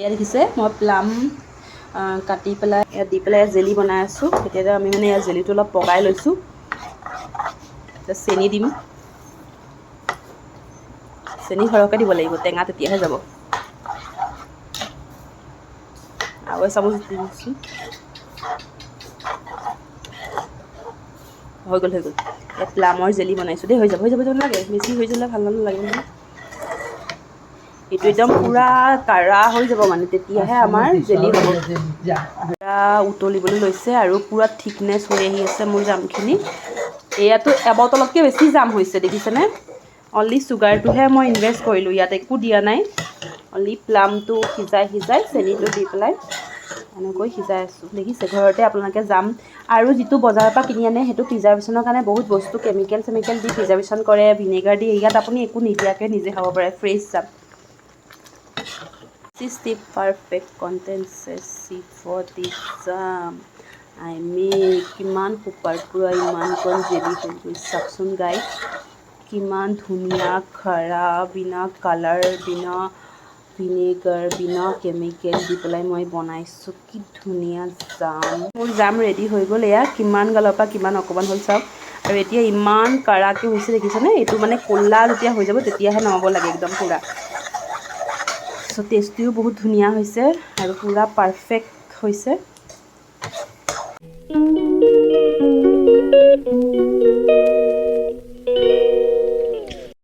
এয়া দেখিছে মই প্লাম কাটি পেলাই ইয়াত দি পেলাই জেলি বনাই আছোঁ। তেতিয়া আমি মানে ইয়াৰ জেলিটো অলপ পগাই লৈছোঁ। চেনি দিম, চেনি সৰহকৈ দিব লাগিব, টেঙা তেতিয়াহে যাব। আৰু এচামুচ দিছোঁ, হৈ গ'ল। ইয়াত প্লামৰ জেলি বনাইছোঁ দেই, হৈ যাব নালাগে, বেছি হৈ যালে ভাল নালাগে নহয়। এইটো একদম পূৰা কাঢ়া হৈ যাব মানে, তেতিয়াহে আমাৰ জেলি হ'ব। পূৰা উতলিবলৈ লৈছে আৰু পূৰা থিকনেছ হৈ আহি আছে মোৰ জামখিনি। এয়াতো এবটলতকৈ বেছি জাম হৈছে দেখিছেনে। অনলি চুগাৰটোহে মই ইনভেষ্ট কৰিলোঁ, ইয়াত একো দিয়া নাই। অনলি প্লামটো সিজাই চেনিটো দি পেলাই এনেকৈ সিজাই আছোঁ। দেখিছে ঘৰতে আপোনালোকে জাম আৰু যিটো বজাৰৰ পৰা কিনি আনে সেইটো প্ৰিজাৰ্ভেশ্যনৰ কাৰণে বহুত বস্তু কেমিকেল দি প্ৰিজাৰ্ভেশ্যন কৰে, ভিনেগাৰ দি। ইয়াত আপুনি একো নিদিয়াকৈ নিজে খাব পাৰে fresh jam. This is the perfect consistency for the jam I make. কিমান সুপাৰ পূৰা ইমানকণ জেলি হৈ গ'ল চাওকচোন গাইজ, কিমান ধুনীয়া খাৰা, বিনা কালাৰ, বিনা ভিনেগাৰ, বিনা কেমিকেল দি পেলাই মই বনাইছোঁ। কি ধুনীয়া জাম, মোৰ জাম ৰেডি হৈ গ'ল। এয়া কিমান গালৰ পৰা কিমান অকণমান হ'ল চাওক। আৰু এতিয়া ইমান কাৰাকৈ হৈছে দেখিছেনে। এইটো মানে ক'লা যেতিয়া হৈ যাব তেতিয়াহে নমাব লাগে একদম পূৰা। চ' টেষ্টিও বহুত ধুনীয়া হৈছে আৰু পূৰা পাৰফেক্ট হৈছে।